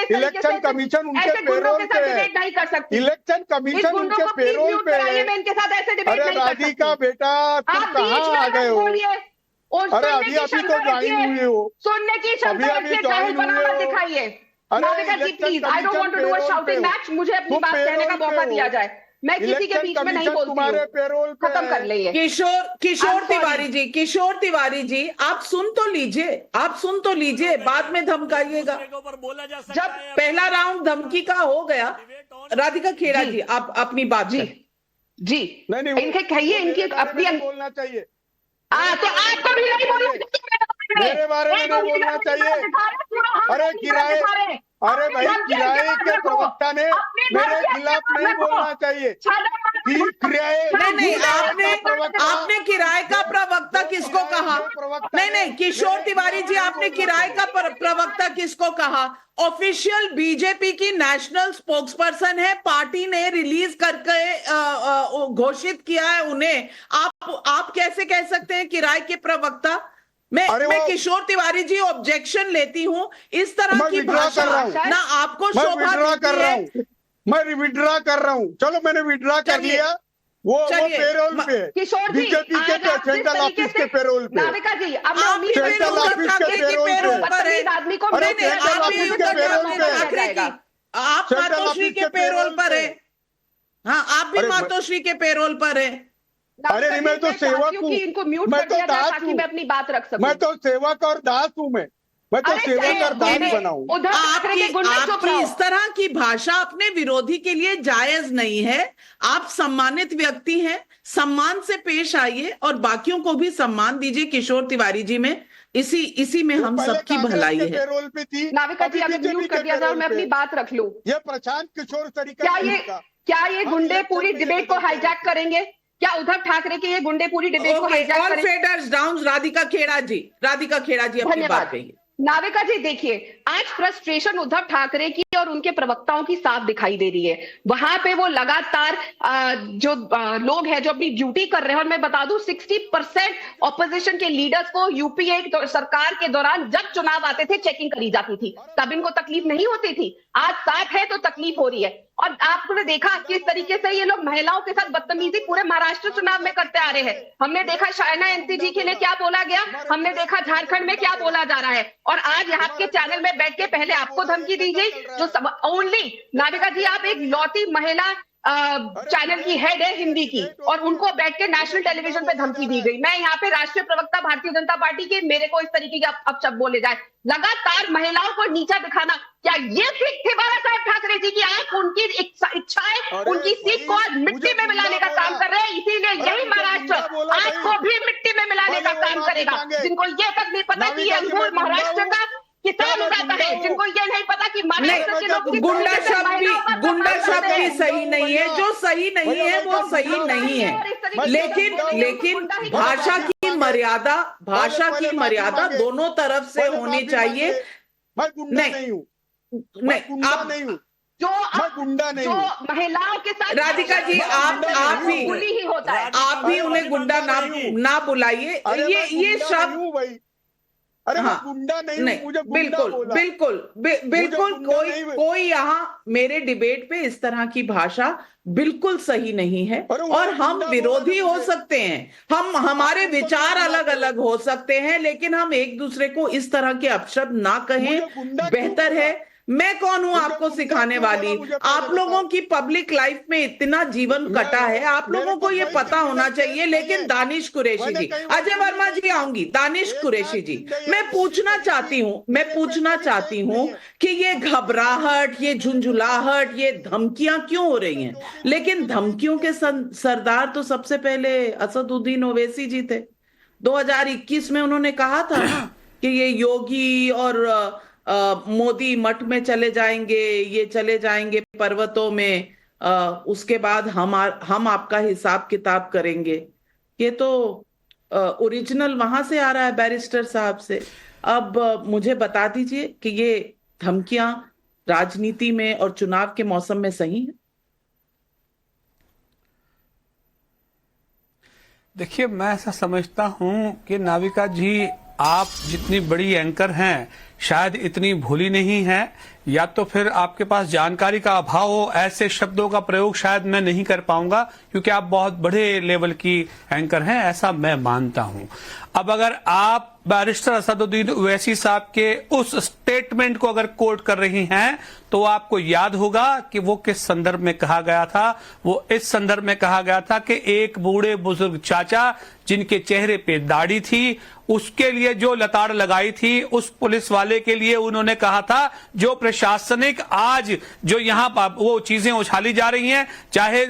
इलेक्शन कमीशन उनके पेरोल पे नहीं कर सकती, इलेक्शन कमीशन उनके पेरोल पे, मैं इनके साथ ऐसे डिबेट नहीं कर सकती। का बेटा आप बीच में मत बोलिए और अभी तो ज्वाइन हुए हो, सुनने की क्षमता रखिए, जाहिल बनाना दिखाइए। Navika ji please, I don't want to do a shouting match, मुझे अपनी बात कहने का मौका दिया जाए, मैं किसी के बीच में नहीं बोलती हूं, खत्म कर लेंगे। किशोर तिवारी जी आप सुन तो लीजिए, बाद में धमकाइएगा। जब पहला राउंड धमकी का हो गया, राधिका खेड़ा जी आप अपनी बात जी इनके कहिए, इनकी अपनी बोलना चाहिए। तो आपको भी नहीं बोलना चाहिए, मेरे बारे में नहीं बोलना चाहिए। अरे भाई किराए के प्रवक्ता ने मेरे खिलाफ नहीं बोलना चाहिए। नहीं, आपने किराए का प्रवक्ता किसको कहा? नहीं, किशोर तिवारी जी आपने किराए का प्रवक्ता किसको कहा? ऑफिशियल बीजेपी की नेशनल स्पोक्सपर्सन है, पार्टी ने रिलीज करके घोषित किया है उन्हें। आप कैसे कह सकते हैं किराए के प्रवक्ता? मैं किशोर तिवारी जी ऑब्जेक्शन लेती हूँ, इस तरह की भाषा ना आपको शोभा देती है। मैं विड्रॉ कर रहा हूँ, चलो मैंने विड्रॉ कर लिया, वो पेरोल पे, किशोर जी बीजेपी के सेंट्रल ऑफिस के पेरोल पे, नाविका जी अब सेंट्रल ऑफिस के पेरोल पे, आदमी को सेंट्रल ऑफिस के पेरोल पे, आप मातोश्री के पेरोल पर है। हाँ, आप भी मातोश्री के पेरोल पर है। अरे नहीं, मैं तो सेवक हूँ, इनको म्यूट मैं कर तो दिया जाए दास ताकि हूँ, मैं अपनी बात रख सकूं। मैं तो सेवक और दास हूँ, मैं तो सेवक और दास बनाऊं। आपकी इस तरह की भाषा अपने विरोधी के लिए जायज नहीं है। आप सम्मानित व्यक्ति हैं, सम्मान से पेश आइए और बाकियों को भी सम्मान दीजिए। किशोर तिवारी जी में इसी में हम सबकी भलाई है। पेरोल पे थी नाविका जी, अभी म्यूट कर दिया जाए, मैं अपनी बात रख लूं। ये प्रशांत किशोर तरीका क्या ये गुंडे पूरी डिबेट को हाईजैक करेंगे? क्या उद्धव ठाकरे के ये गुंडे पूरी डिबेट को हाईजैक करेंगे? फेडर्स डाउन, राधिका खेड़ा जी अपनी बात कहिए। नाविका जी देखिए, आज फ्रस्ट्रेशन उद्धव ठाकरे की और उनके प्रवक्ताओं की साफ दिखाई दे रही है। वहां पे वो लगातार जो लोग हैं जो अपनी ड्यूटी कर रहे हैं, और मैं बता दूं 60% ऑपोजिशन के लीडर्स को यूपीए सरकार के दौरान जब चुनाव आते थे चेकिंग करी जाती थी, तब इनको तकलीफ नहीं होती थी। आज साफ है तो तकलीफ हो रही है। और आपने देखा किस तरीके से ये लोग महिलाओं के साथ बदतमीजी पूरे महाराष्ट्र चुनाव में करते आ रहे हैं। हमने देखा शायना एनसीजी के लिए क्या बोला गया, हमने देखा झारखंड में क्या बोला जा रहा है, और आज यहाँ के चैनल में बैठ के पहले आपको धमकी दी गई जो ओनली नाविका जी, आप एक लौती महिला चैनल की हेड है हिंदी की, और उनको बैठ के नेशनल टेलीविजन पे धमकी दी गई। मैं यहाँ पे राष्ट्रीय प्रवक्ता भारतीय जनता पार्टी के, मेरे को इस तरीके के अपशब्द बोले जाए, लगातार महिलाओं को नीचा दिखाना, क्या ये ठीक थे बाला साहब ठाकरे जी की? आप उनकी इच्छाएं, उनकी सीख को आज मिट्टी में मिलाने का काम कर रहे हैं। इसीलिए यही महाराष्ट्र आज को भी मिट्टी में मिलाने का काम करेगा। जिनको ये तक नहीं पता कि ये अंगूर महाराष्ट्र का किसान उगाता है, जिनको ये नहीं पता कि महाराष्ट्र के लोग गुंडा शब्द भी सही नहीं है, जो सही नहीं है वो सही नहीं है, लेकिन भाषा की मर्यादा दोनों तरफ से होनी चाहिए। मैं गुंडा नहीं हूँ, मैं गुंडा नहीं हूँ, मैं गुंडा नहीं हूँ। जो महिलाओं के साथ राधिका जी आप भी उन्हें गुंडा ना बुलाइए। ये शब्द भाई, अरे मैं गुंडा नहीं, मुझे बिल्कुल कोई यहाँ मेरे डिबेट पे इस तरह की भाषा बिल्कुल सही नहीं है। और हम विरोधी हो सकते हैं, हमारे विचार अलग अलग हो सकते हैं, लेकिन हम एक दूसरे को इस तरह के अपशब्द ना कहें, बेहतर है। मैं कौन हूं आपको सिखाने वाली? आप लोगों की पब्लिक लाइफ में इतना जीवन कटा है, आप लोगों को ये पता होना चाहिए। लेकिन दानिश कुरैशी जी, अजय वर्मा जी आऊंगी, दानिश कुरैशी जी, मैं पूछना चाहती हूँ कि ये घबराहट, ये झुंझुलाहट, ये धमकियां क्यों हो रही हैं? लेकिन धमकियों के सरदार तो सबसे पहले असदुद्दीन ओवैसी जी थे। 2021 में उन्होंने कहा था ना कि ये योगी और मोदी मठ में चले जाएंगे, ये चले जाएंगे पर्वतों में, उसके बाद हम आपका हिसाब किताब करेंगे। ये तो ओरिजिनल वहां से आ रहा है बैरिस्टर साहब से। अब मुझे बता दीजिए कि ये धमकियां राजनीति में और चुनाव के मौसम में सही है? देखिए, मैं ऐसा समझता हूं कि नाविका जी, आप जितनी बड़ी एंकर हैं शायद इतनी भोली नहीं है, या तो फिर आपके पास जानकारी का अभाव हो। ऐसे शब्दों का प्रयोग शायद मैं नहीं कर पाऊंगा क्योंकि आप बहुत बड़े लेवल की एंकर हैं, ऐसा मैं मानता हूं। अब अगर आप बैरिस्टर असदुद्दीन ओवैसी साहब के उस स्टेटमेंट को अगर कोट कर रही हैं तो आपको याद होगा कि वो किस संदर्भ में कहा गया था। वो इस संदर्भ में कहा गया था कि एक बूढ़े बुजुर्ग चाचा जिनके चेहरे पे दाढ़ी थी, उसके लिए जो लताड़ लगाई थी, उस पुलिस वाले के लिए उन्होंने कहा था जो प्रशासनिक आज जो यहां वो चीजें उछाली जा रही हैं, चाहे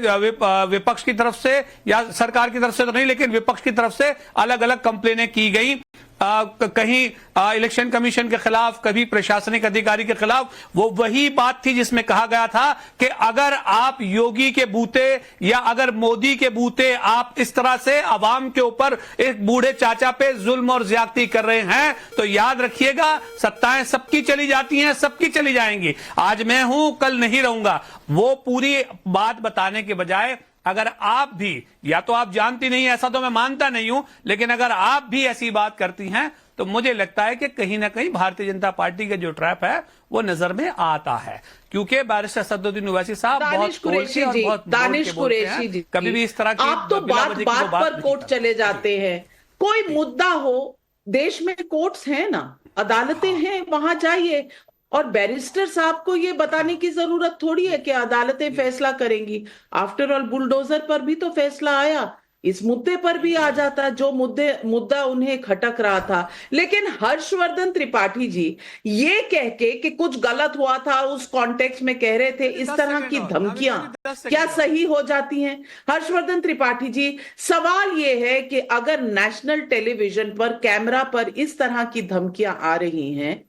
विपक्ष की तरफ से या सरकार की तरफ से तो नहीं, लेकिन विपक्ष की तरफ से अलग अलग कंप्लेनें की गई, कहीं इलेक्शन कमीशन के खिलाफ, कभी प्रशासनिक अधिकारी के खिलाफ। वो वही बात थी जिसमें कहा गया था कि अगर आप योगी के बूते या अगर मोदी के बूते आप इस तरह से अवाम के ऊपर एक बूढ़े चाचा पे जुल्म और ज्यादती कर रहे हैं तो याद रखिएगा, सत्ताएं सबकी चली जाती हैं, सबकी चली जाएंगी। आज मैं हूं, कल नहीं रहूंगा। वो पूरी बात बताने के बजाय अगर आप भी, या तो आप जानती नहीं, ऐसा तो मैं मानता नहीं हूं, लेकिन अगर आप भी ऐसी बात करती हैं तो मुझे लगता है कि कहीं ना कहीं भारतीय जनता पार्टी का जो ट्रैप है वो नजर में आता है। क्योंकि बैरिस्टर असदुद्दीन ओवैसी साहब बहुत कुरैशी और बहुत दानिश कुरैशी जी, कभी भी इस तरह की आप तो बात पर कोर्ट चले जाते हैं। कोई मुद्दा हो, देश में कोर्ट्स हैं ना, अदालतें हैं, वहां जाइए। और बैरिस्टर साहब को ये बताने की जरूरत थोड़ी है कि अदालतें फैसला करेंगी। आफ्टर ऑल बुलडोजर पर भी तो फैसला आया, इस मुद्दे पर भी आ जाता जो मुद्दा उन्हें खटक रहा था। लेकिन हर्षवर्धन त्रिपाठी जी ये कह के कि कुछ गलत हुआ था, उस कॉन्टेक्स्ट में कह रहे थे, इस तरह की धमकियां क्या सही हो जाती हैं? हर्षवर्धन त्रिपाठी जी, सवाल ये है कि अगर नेशनल टेलीविजन पर कैमरा पर इस तरह की धमकियां आ रही हैं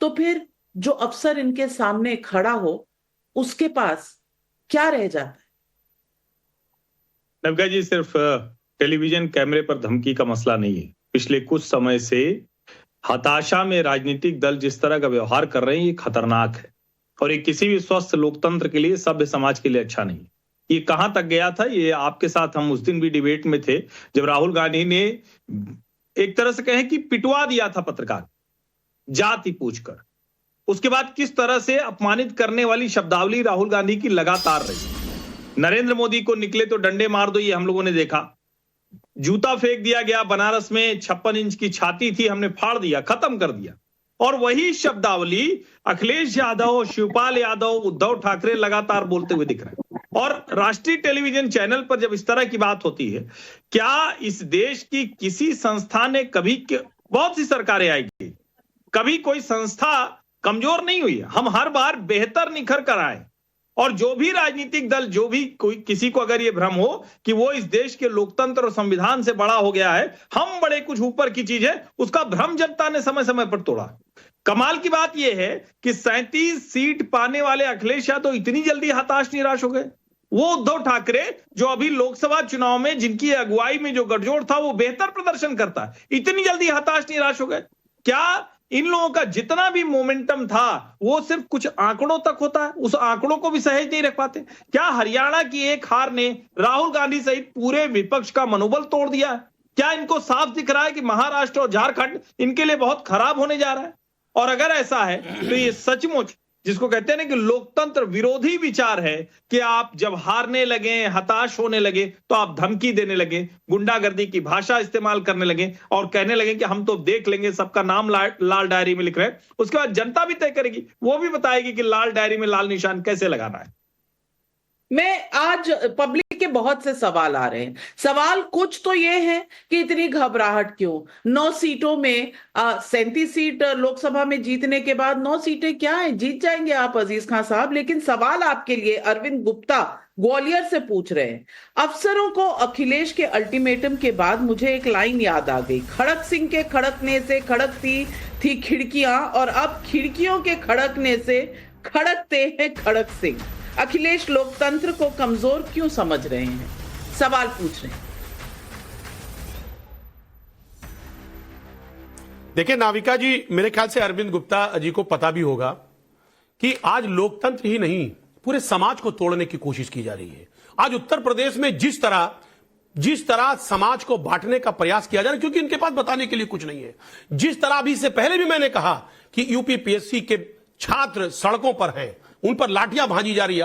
तो फिर जो अफसर इनके सामने खड़ा हो उसके पास क्या रह जाता है? नवका जी, सिर्फ टेलीविजन कैमरे पर धमकी का मसला नहीं है। पिछले कुछ समय से हताशा में राजनीतिक दल जिस तरह का व्यवहार कर रहे हैं ये खतरनाक है, और ये किसी भी स्वस्थ लोकतंत्र के लिए, सभ्य समाज के लिए अच्छा नहीं। ये कहां तक गया था, ये आपके साथ हम उस दिन भी डिबेट में थे जब राहुल गांधी ने एक तरह से कहें कि पिटवा दिया था पत्रकार जाति पूछकर। उसके बाद किस तरह से अपमानित करने वाली शब्दावली राहुल गांधी की लगातार रही। नरेंद्र मोदी को निकले तो डंडे मार दो, ये हम लोगों ने देखा। जूता फेंक दिया गया, बनारस में 56 इंच की छाती थी, हमने फाड़ दिया, खत्म कर दिया। और वही शब्दावली अखिलेश यादव, शिवपाल यादव, उद्धव ठाकरे लगातार बोलते हुए दिख रहे हैं। और राष्ट्रीय टेलीविजन चैनल पर जब इस तरह की बात होती है, क्या इस देश की किसी संस्था ने कभी, बहुत सी सरकारें आएगी, कभी कोई संस्था कमजोर नहीं हुई है। हम हर बार बेहतर निखर कर आए। और जो भी राजनीतिक दल, जो भी कोई, किसी को अगर यह भ्रम हो कि वो इस देश के लोकतंत्र और संविधान से बड़ा हो गया है, हम बड़े कुछ ऊपर की चीज है, उसका भ्रम जनता ने समय समय पर तोड़ा। कमाल की बात यह है कि 37 सीट पाने वाले अखिलेश यादव इतनी जल्दी हताश निराश हो गए। वो उद्धव ठाकरे जो अभी लोकसभा चुनाव में जिनकी अगुवाई में जो गठजोड़ था वो बेहतर प्रदर्शन करता है, इतनी जल्दी हताश निराश हो गए। क्या इन लोगों का जितना भी मोमेंटम था वो सिर्फ कुछ आंकड़ों तक होता है? उस आंकड़ों को भी सहेज नहीं रख पाते? क्या हरियाणा की एक हार ने राहुल गांधी सहित पूरे विपक्ष का मनोबल तोड़ दिया है? क्या इनको साफ दिख रहा है कि महाराष्ट्र और झारखंड इनके लिए बहुत खराब होने जा रहा है? और अगर ऐसा है तो ये सचमुच जिसको कहते हैं ना कि लोकतंत्र विरोधी विचार है कि आप जब हारने लगे, हताश होने लगे, तो आप धमकी देने लगे, गुंडागर्दी की भाषा इस्तेमाल करने लगे और कहने लगे कि हम तो देख लेंगे, सबका नाम लाल डायरी में लिख रहे हैं। उसके बाद जनता भी तय करेगी, वो भी बताएगी कि लाल डायरी में लाल निशान कैसे लगाना है। मैं आज पब्लिक के बहुत से सवाल आ रहे हैं। सवाल कुछ तो ये है कि इतनी घबराहट क्यों? 9 सीटों में 37 सीट लोकसभा में जीतने के बाद 9 सीटें क्या है, जीत जाएंगे आप अजीज खान साहब। लेकिन सवाल आपके लिए अरविंद गुप्ता ग्वालियर से पूछ रहे हैं, अफसरों को अखिलेश के अल्टीमेटम के बाद मुझे एक लाइन याद आ गई, खड़क सिंह के खड़कने से खड़कती थी खिड़कियां और अब खिड़कियों के खड़कने से खड़कते हैं खड़क सिंह। अखिलेश लोकतंत्र को कमजोर क्यों समझ रहे हैं? सवाल पूछ रहे हैं। देखिए नाविका जी, मेरे ख्याल से अरविंद गुप्ता जी को पता भी होगा कि आज लोकतंत्र ही नहीं पूरे समाज को तोड़ने की कोशिश की जा रही है। आज उत्तर प्रदेश में जिस तरह समाज को बांटने का प्रयास किया जा रहा है, क्योंकि इनके पास बताने के लिए कुछ नहीं है। जिस तरह अभी से पहले भी मैंने कहा कि यूपीपीएससी के छात्र सड़कों पर हैं, उन पर लाठियां भाजी जा रही है,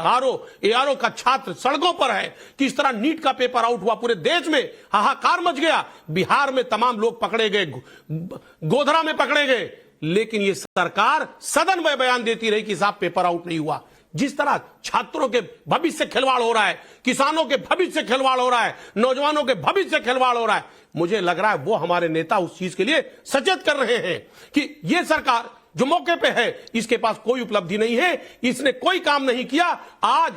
एआरओ का छात्र सड़कों पर है। किस तरह नीट का पेपर आउट हुआ, पूरे देश में हाहाकार मच गया। बिहार में तमाम लोग पकड़े गए, गोधरा में पकड़े गए, लेकिन ये सरकार सदन में बयान देती रही कि साहब पेपर आउट नहीं हुआ। जिस तरह छात्रों के भविष्य से खिलवाड़ हो रहा है, किसानों के भविष्य से खिलवाड़ हो रहा है, नौजवानों के भविष्य से खिलवाड़ हो रहा है, मुझे लग रहा है वो हमारे नेता उस चीज के लिए सचेत कर रहे हैं कि ये सरकार जो मौके पे है इसके पास कोई उपलब्धि नहीं है, इसने कोई काम नहीं किया। आज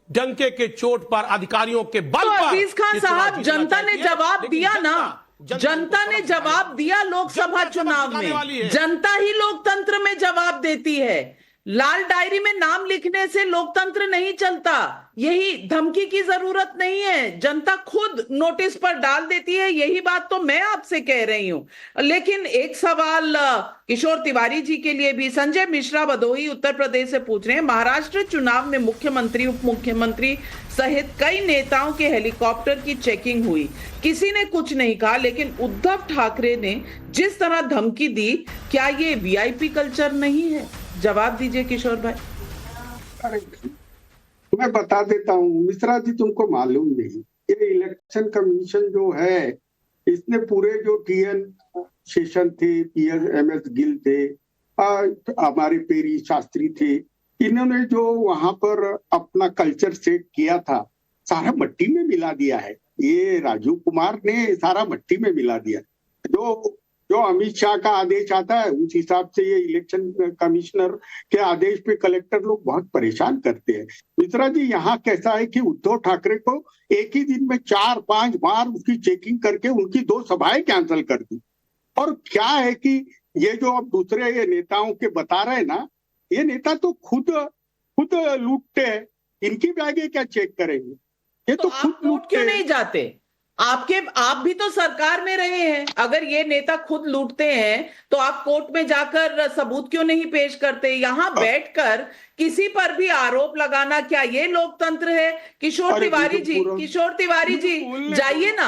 डंके के चोट पर अधिकारियों के बल पर अजीज खान साहब, जनता ने जवाब दिया ना, जनता ने जवाब दिया लोकसभा चुनाव में। जनता ही लोकतंत्र में जवाब देती है। लाल डायरी में नाम लिखने से लोकतंत्र नहीं चलता, यही धमकी की जरूरत नहीं है, जनता खुद नोटिस पर डाल देती है। यही बात तो मैं आपसे कह रही हूं। लेकिन एक सवाल किशोर तिवारी जी के लिए भी। संजय मिश्रा भदोही उत्तर प्रदेश से पूछ रहे हैं, महाराष्ट्र चुनाव में मुख्यमंत्री, उप मुख्यमंत्री सहित कई नेताओं के हेलीकॉप्टर की चेकिंग हुई, किसी ने कुछ नहीं कहा, लेकिन उद्धव ठाकरे ने जिस तरह धमकी दी, क्या ये वीआईपी कल्चर नहीं है? जवाब दीजिए किशोर भाई। अरे मैं बता देता हूँ मिश्रा जी, तुमको मालूम नहीं, ये इलेक्शन कमीशन जो है इसने पूरे जो टीएन शेषन थे, एमएस गिल थे, हमारे पेरी शास्त्री थे, इन्होंने जो वहां पर अपना कल्चर सेट किया था सारा मट्टी में मिला दिया है। ये राजीव कुमार ने सारा मट्टी में मिला दिया। जो अमित शाह का आदेश आता है उस हिसाब से ये इलेक्शन कमिश्नर के आदेश पे कलेक्टर लोग बहुत परेशान करते हैं। मिश्रा जी, यहाँ कैसा है कि उद्धव ठाकरे को एक ही दिन में 4-5 बार उसकी चेकिंग करके उनकी 2 सभाएं कैंसिल कर दी। और क्या है कि ये जो अब दूसरे ये नेताओं के बता रहे हैं ना, ये नेता तो खुद लूटते हैं, इनकी बैगे क्या चेक करेंगे? ये तो खुद लूट क्यों नहीं जाते? आप भी तो सरकार में रहे हैं। अगर ये नेता खुद लूटते हैं तो आप कोर्ट में जाकर सबूत क्यों नहीं पेश करते? यहाँ बैठकर किसी पर भी आरोप लगाना, क्या ये लोकतंत्र है? किशोर तिवारी जी जाइए ना,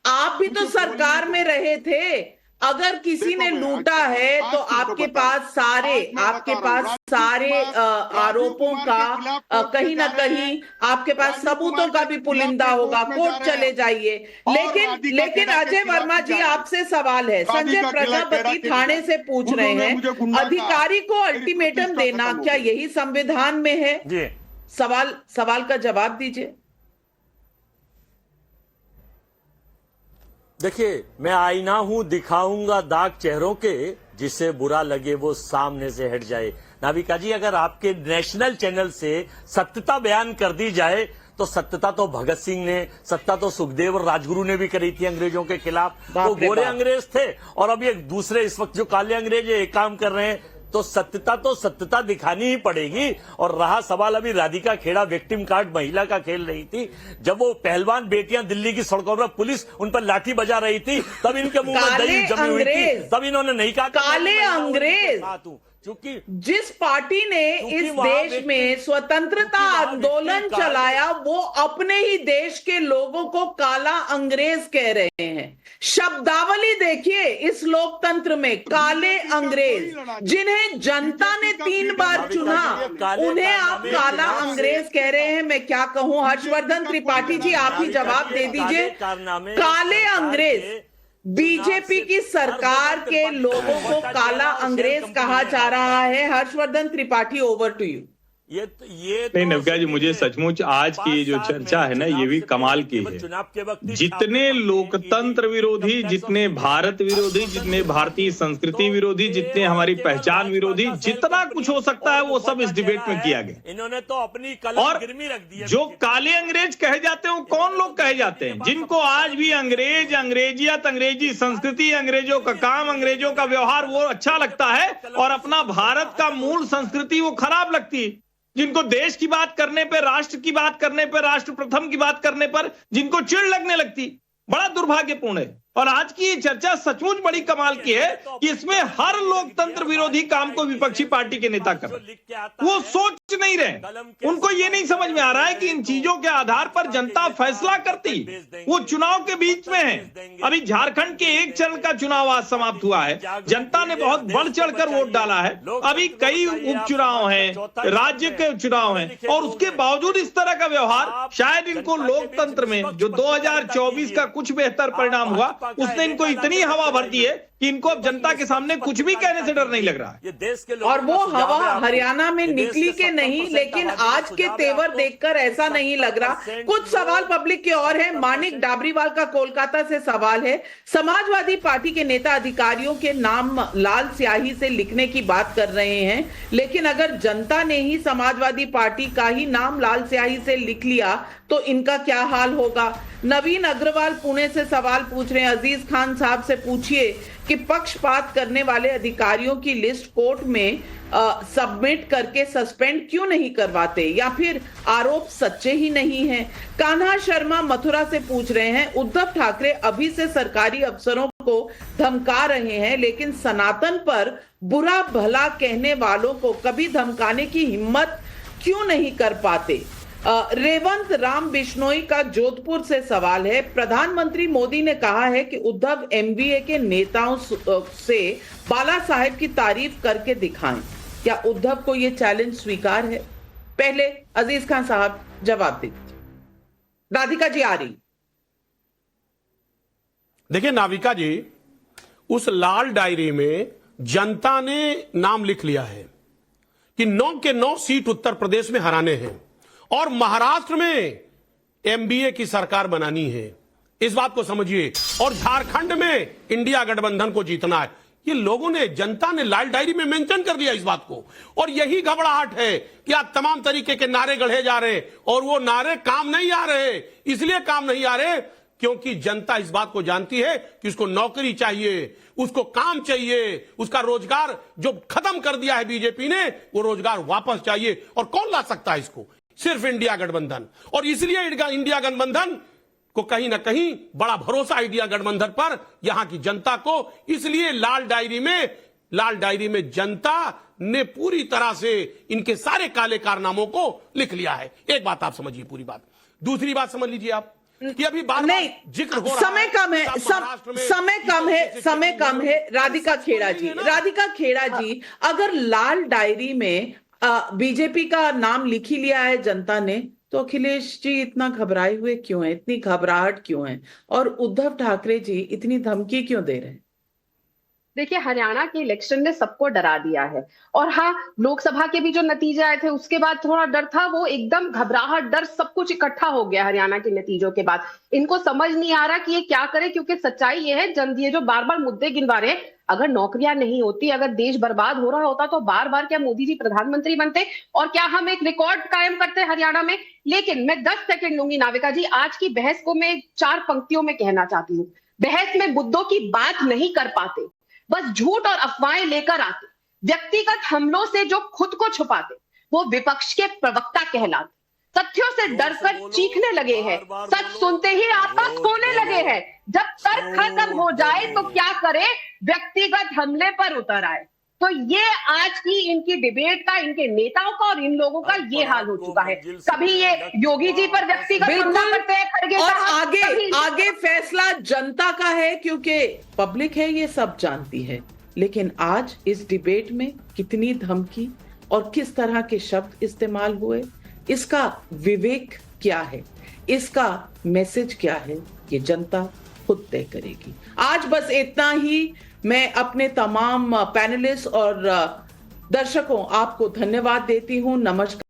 आप भी तो सरकार में रहे थे, अगर किसी ने लूटा है तो आपके पास सारे आरोपों का कहीं ना कहीं आपके पास सबूतों का भी पुलिंदा होगा, कोर्ट चले जाइए। लेकिन अजय वर्मा जी, आपसे सवाल है, संजय प्रजापति थाने से पूछ रहे हैं, अधिकारी को अल्टीमेटम देना क्या यही संविधान में है? सवाल का जवाब दीजिए। देखिए, मैं आईना हूं, दिखाऊंगा दाग चेहरों के, जिसे बुरा लगे वो सामने से हट जाए। नाविका जी, अगर आपके नेशनल चैनल से सत्यता बयान कर दी जाए तो सत्यता तो भगत सिंह ने, सत्ता तो सुखदेव और राजगुरु ने भी करी थी अंग्रेजों के खिलाफ। वो गोरे अंग्रेज थे और अब ये दूसरे इस वक्त जो काले अंग्रेज एक काम कर रहे हैं, तो सत्यता दिखानी ही पड़ेगी। और रहा सवाल अभी राधिका खेड़ा विक्टिम कार्ड महिला का खेल रही थी, जब वो पहलवान बेटियां दिल्ली की सड़कों पर पुलिस उन पर लाठी बजा रही थी, तब इनके मुंह में दही जमी हुई थी, तब इन्होंने नहीं कहा काले अंग्रेज। क्योंकि जिस पार्टी ने इस देश में स्वतंत्रता आंदोलन चलाया, वो अपने ही देश के लोगों को काला अंग्रेज कह रहे हैं। शब्दावली देखिए इस लोकतंत्र में, काले अंग्रेज, जिन्हें जनता ने 3 बार चुना, उन्हें आप काला अंग्रेज कह रहे हैं। मैं क्या कहूं? हर्षवर्धन त्रिपाठी जी, आप ही जवाब दे दीजिए। काले अंग्रेज, बीजेपी की सरकार के लोगों को काला अंग्रेज कहा जा रहा है। Harshvardhan Tripathi, over to you. ये नहीं नवका जी, मुझे सचमुच आज की जो चर्चा है ना, ये भी कमाल की है। जितने लोकतंत्र विरोधी, जितने भारत विरोधी, जितने भारतीय संस्कृति विरोधी, जितने हमारी पहचान विरोधी, जितना कुछ हो सकता है वो सब इस डिबेट में किया गया। इन्होंने तो अपनी और गिरमी रख दी है। जो काले अंग्रेज कहे जाते हैं, कौन लोग कहे जाते हैं? जिनको आज भी अंग्रेज, अंग्रेजियत, अंग्रेजी संस्कृति, अंग्रेजों का काम, अंग्रेजों का व्यवहार वो अच्छा लगता है, और अपना भारत का मूल संस्कृति वो खराब लगती है। जिनको देश की बात करने पे, राष्ट्र की बात करने पे, राष्ट्र प्रथम की बात करने पर जिनको चिढ़ लगने लगती, बड़ा दुर्भाग्यपूर्ण है। और आज की ये चर्चा सचमुच बड़ी कमाल की है कि इसमें हर लोकतंत्र विरोधी काम को विपक्षी पार्टी के नेता कर रहे हैं। वो सोच नहीं रहे, उनको ये नहीं समझ में आ रहा है कि इन चीजों के आधार पर जनता फैसला करती। वो चुनाव के बीच में है। अभी झारखंड के एक चरण का चुनाव आज समाप्त हुआ है, जनता ने बहुत बढ़ चढ़कर वोट डाला है। अभी कई उपचुनाव हैं, राज्य के चुनाव हैं, और उसके बावजूद इस तरह का व्यवहार, शायद इनको लोकतंत्र में जो 2024 का कुछ बेहतर परिणाम हुआ, उसने इनको इतनी हवा भर दी है कि इनको अब जनता के सामने कुछ भी कहने से डर नहीं लग रहा है। ये देश के और वो हवा हरियाणा में निकली के नहीं, लेकिन आज के तेवर देखकर ऐसा नहीं लग रहा। कुछ सवाल पब्लिक के और है। मानिक डाबरीवाल का कोलकाता से सवाल है, समाजवादी पार्टी के नेता अधिकारियों के नाम लाल स्याही से लिखने की बात कर रहे हैं, लेकिन अगर जनता ने ही समाजवादी पार्टी का ही नाम लाल स्याही से लिख लिया तो इनका क्या हाल होगा? नवीन अग्रवाल पुणे से सवाल पूछ रहे हैं, अजीज खान साहब से पूछिए कि पक्षपात करने वाले अधिकारियों की लिस्ट कोर्ट में सबमिट करके सस्पेंड क्यों नहीं करवाते, या फिर आरोप सच्चे ही नहीं हैं? कान्हा शर्मा मथुरा से पूछ रहे हैं, उद्धव ठाकरे अभी से सरकारी अफसरों को धमका रहे हैं, लेकिन सनातन पर बुरा भला कहने वालों को कभी धमकाने की हिम्मत क्यों नहीं कर पाते? रेवंत राम बिश्नोई का जोधपुर से सवाल है, प्रधानमंत्री मोदी ने कहा है कि उद्धव एमवीए के नेताओं से बाला साहेब की तारीफ करके दिखाएं। क्या उद्धव को यह चैलेंज स्वीकार है? पहले अजीज खान साहब जवाब दीजिए। राधिका जी आ रही। देखिए नाविका जी, उस लाल डायरी में जनता ने नाम लिख लिया है कि 9 के 9 सीट उत्तर प्रदेश में हराने हैं और महाराष्ट्र में एमबीए की सरकार बनानी है। इस बात को समझिए। और झारखंड में इंडिया गठबंधन को जीतना है। ये लोगों ने, जनता ने लाल डायरी में मेंशन कर दिया इस बात को। और यही घबराहट है कि आज तमाम तरीके के नारे गढ़े जा रहे हैं और वो नारे काम नहीं आ रहे। इसलिए काम नहीं आ रहे क्योंकि जनता इस बात को जानती है कि उसको नौकरी चाहिए, उसको काम चाहिए, उसका रोजगार जो खत्म कर दिया है बीजेपी ने, वो रोजगार वापस चाहिए। और कौन ला सकता है इसको? सिर्फ इंडिया गठबंधन। और इसलिए इंडिया गठबंधन को कहीं ना कहीं बड़ा भरोसा इंडिया गठबंधन पर यहां की जनता को। इसलिए लाल डायरी में जनता ने पूरी तरह से इनके सारे काले कारनामों को लिख लिया है। एक बात आप समझिए, पूरी बात। दूसरी बात समझ लीजिए आप कि अभी बार नहीं, जिक्र हो रहा समय कम है, महाराष्ट्र में समय कम है। राधिका खेड़ा जी, अगर लाल डायरी में बीजेपी का नाम लिख ही लिया है जनता ने, तो अखिलेश जी इतना घबराए हुए क्यों हैं, इतनी घबराहट क्यों है, और उद्धव ठाकरे जी इतनी धमकी क्यों दे रहे हैं? देखिए, हरियाणा के इलेक्शन ने सबको डरा दिया है। और हाँ, लोकसभा के भी जो नतीजे आए थे उसके बाद थोड़ा डर था, वो एकदम घबराहट, डर सब कुछ इकट्ठा हो गया हरियाणा के नतीजों के बाद। इनको समझ नहीं आ रहा कि ये क्या करे, क्योंकि सच्चाई ये है, ये जो बार बार मुद्दे गिनवा रहे हैं, अगर नौकरियां नहीं होती, अगर देश बर्बाद हो रहा होता, तो बार बार क्या मोदी जी प्रधानमंत्री बनते, और क्या हम एक रिकॉर्ड कायम करते हरियाणा में। लेकिन मैं 10 सेकंड लूंगी नाविका जी, आज की बहस को मैं 4 पंक्तियों में कहना चाहती हूँ। बहस में मुद्दों की बात नहीं कर पाते, बस झूठ और अफवाहें लेकर आते, व्यक्तिगत हमलों से जो खुद को छुपाते, वो विपक्ष के प्रवक्ता कहलाते, तथ्यों से डरकर चीखने लगे हैं, सच सुनते ही आपस खोने लगे हैं। जब तर्क खत्म हो जाए तो क्या करे, व्यक्तिगत हमले पर उतर आए। तो ये आज की इनकी डिबेट का, इनके नेताओं का और इन लोगों का ये हाल हो चुका है। कभी ये योगी जी पर व्यक्तिगत हमला करते हैं, खड़गे और साहब, आगे फैसला जनता का है, क्योंकि पब्लिक है, ये सब जानती है। लेकिन आज इस डिबेट में कितनी धमकी और किस तरह के शब्द इस्तेमाल हुए, इसका विवेक क्या है, इसका मैसेज क्या है, ये जनता खुद तय करेगी। आज बस इतना ही। मैं अपने तमाम पैनलिस्ट और दर्शकों आपको धन्यवाद देती हूं। नमस्कार।